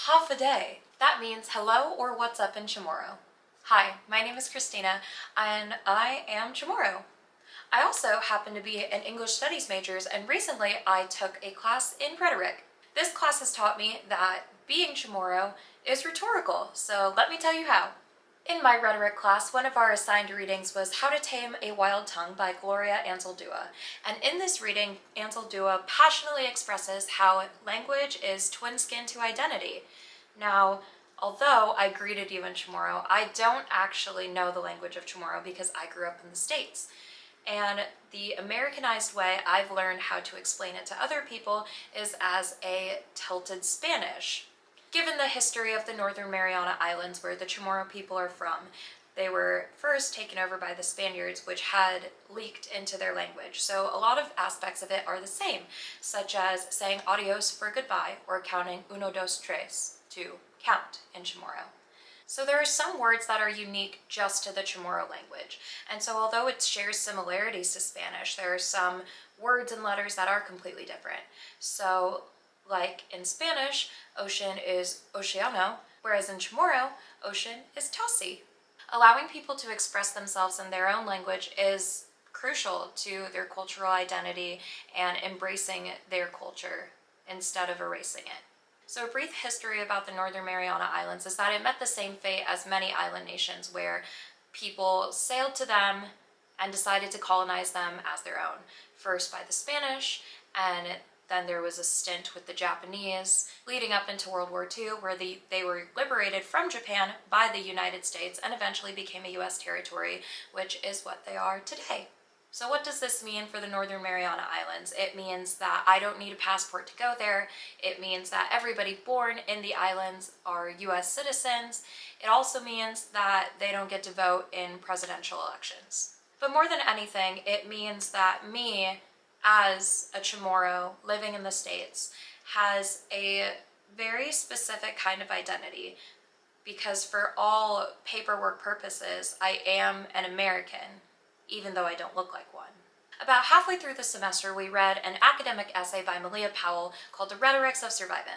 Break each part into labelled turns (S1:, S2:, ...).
S1: Half a day. That means hello or what's up in Chamorro. Hi, my name is Christina and I am Chamorro. I also happen to be an English Studies major and recently I took a class in rhetoric. This class has taught me that being Chamorro is rhetorical, so let me tell you how. In my rhetoric class, one of our assigned readings was How to Tame a Wild Tongue by Gloria Anzaldúa. And in this reading, Anzaldúa passionately expresses how language is twin skin to identity. Now, although I greeted you in Chamorro, I don't actually know the language of Chamorro because I grew up in the States. And the Americanized way I've learned how to explain it to other people is as a tilted Spanish. Given the history of the Northern Mariana Islands where the Chamorro people are from, they were first taken over by the Spaniards, which had leaked into their language. So a lot of aspects of it are the same, such as saying adios for goodbye or counting uno, dos, tres to count in Chamorro. So there are some words that are unique just to the Chamorro language. And so although it shares similarities to Spanish, there are some words and letters that are completely different. So like in Spanish, ocean is oceano, whereas in Chamorro, ocean is tasi. Allowing people to express themselves in their own language is crucial to their cultural identity and embracing their culture instead of erasing it. So a brief history about the Northern Mariana Islands is that it met the same fate as many island nations where people sailed to them and decided to colonize them as their own. First by the Spanish, and then there was a stint with the Japanese, leading up into World War II, where they were liberated from Japan by the United States and eventually became a U.S. territory, which is what they are today. So what does this mean for the Northern Mariana Islands? It means that I don't need a passport to go there. It means that everybody born in the islands are U.S. citizens. It also means that they don't get to vote in presidential elections. But more than anything, it means that me, as a Chamorro living in the States, has a very specific kind of identity because for all paperwork purposes, I am an American, even though I don't look like one. About halfway through the semester, we read an academic essay by Malia Powell called The Rhetorics of Survival.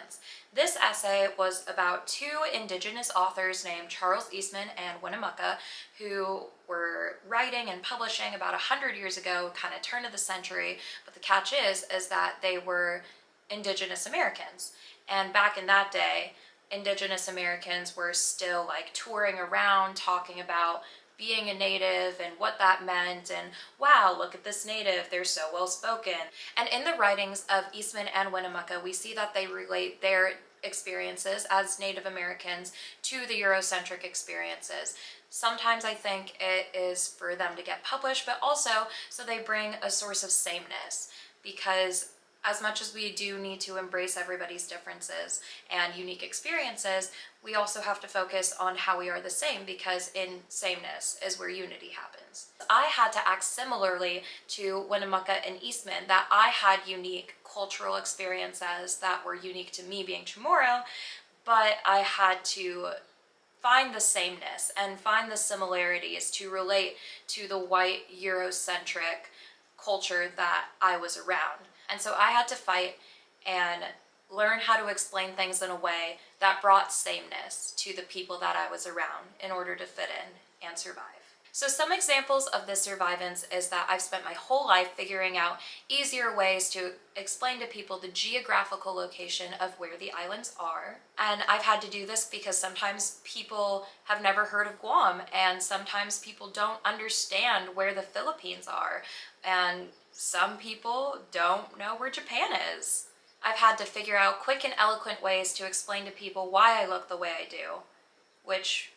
S1: This essay was about two indigenous authors named Charles Eastman and Winnemucca who were writing and publishing about 100 years ago, kind of turn of the century, but the catch is that they were indigenous Americans. And back in that day, indigenous Americans were still like touring around talking about being a native and what that meant, and wow, look at this native, they're so well spoken. And in the writings of Eastman and Winnemucca, we see that they relate their experiences as Native Americans to the Eurocentric experiences. Sometimes I think it is for them to get published, but also so they bring a source of sameness, because as much as we do need to embrace everybody's differences and unique experiences, we also have to focus on how we are the same, because in sameness is where unity happens. I had to act similarly to Winnemucca and Eastman, that I had unique cultural experiences that were unique to me being Chamorro, but I had to find the sameness and find the similarities to relate to the white Eurocentric culture that I was around. And so I had to fight and learn how to explain things in a way that brought sameness to the people that I was around in order to fit in and survive. So some examples of this survivance is that I've spent my whole life figuring out easier ways to explain to people the geographical location of where the islands are. And I've had to do this because sometimes people have never heard of Guam, and sometimes people don't understand where the Philippines are, and some people don't know where Japan is. I've had to figure out quick and eloquent ways to explain to people why I look the way I do, which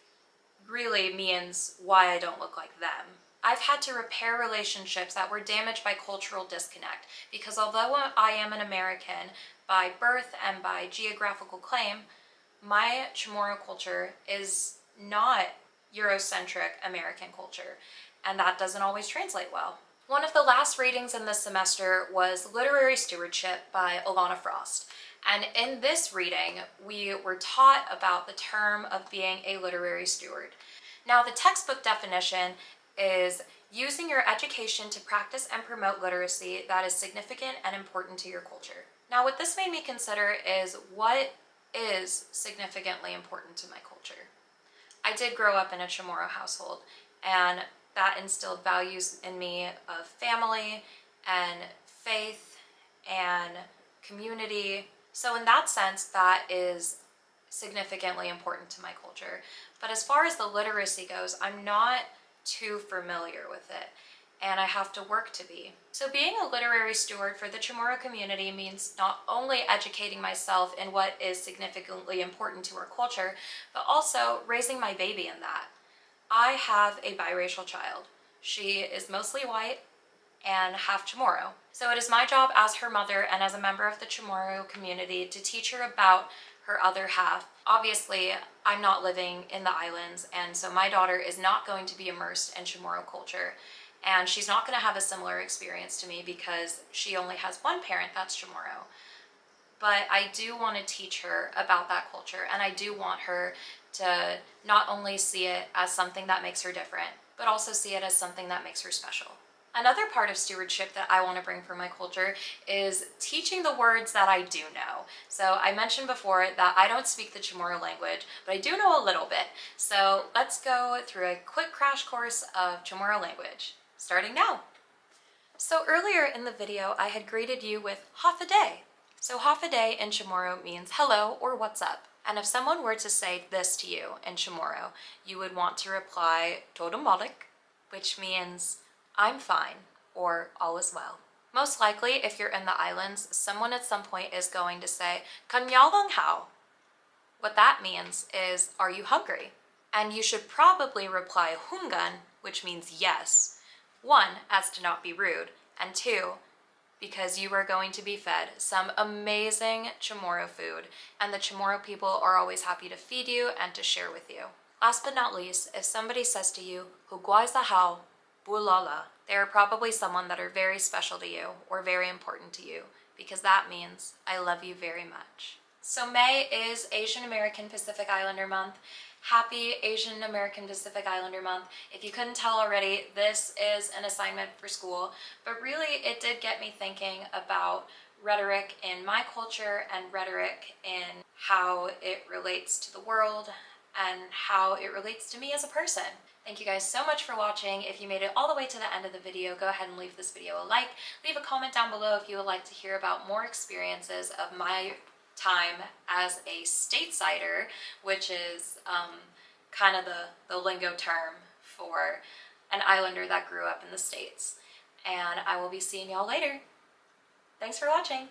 S1: really means why I don't look like them. I've had to repair relationships that were damaged by cultural disconnect, because although I am an American by birth and by geographical claim, my Chamorro culture is not Eurocentric American culture, and that doesn't always translate well. One of the last readings in this semester was Literary Stewardship by Alana Frost. And in this reading, we were taught about the term of being a literary steward. Now, the textbook definition is using your education to practice and promote literacy that is significant and important to your culture. Now, what this made me consider is what is significantly important to my culture. I did grow up in a Chamorro household, and that instilled values in me of family and faith and community. So in that sense, that is significantly important to my culture. But as far as the literacy goes, I'm not too familiar with it, and I have to work to be. So being a literary steward for the Chamorro community means not only educating myself in what is significantly important to our culture, but also raising my baby in that. I have a biracial child. She is mostly white and half Chamorro. So it is my job as her mother and as a member of the Chamorro community to teach her about her other half. Obviously, I'm not living in the islands, and so my daughter is not going to be immersed in Chamorro culture, and she's not going to have a similar experience to me because she only has one parent that's Chamorro. But I do want to teach her about that culture, and I do want her to not only see it as something that makes her different, but also see it as something that makes her special. Another part of stewardship that I want to bring for my culture is teaching the words that I do know. So I mentioned before that I don't speak the Chamorro language, but I do know a little bit. So let's go through a quick crash course of Chamorro language, starting now. So earlier in the video, I had greeted you with half a day. So half a day in Chamorro means hello or what's up. And if someone were to say this to you in Chamorro, you would want to reply todo malik, which means I'm fine, or all is well. Most likely, if you're in the islands, someone at some point is going to say, Kanya lang hao. What that means is, are you hungry? And you should probably reply hungan, which means yes. One, as to not be rude, and two, because you are going to be fed some amazing Chamorro food, and the Chamorro people are always happy to feed you and to share with you. Last but not least, if somebody says to you, Huguay Zahao, Bulala, they are probably someone that are very special to you or very important to you, because that means I love you very much. So May is Asian American Pacific Islander Month. Happy Asian American Pacific Islander Month. If you couldn't tell already, this is an assignment for school, but really it did get me thinking about rhetoric in my culture and rhetoric in how it relates to the world and how it relates to me as a person. Thank you guys so much for watching. If you made it all the way to the end of the video, go ahead and leave this video a like. Leave a comment down below if you would like to hear about more experiences of my time as a statesider, which is kind of the lingo term for an islander that grew up in the States. And I will be seeing y'all later. Thanks for watching.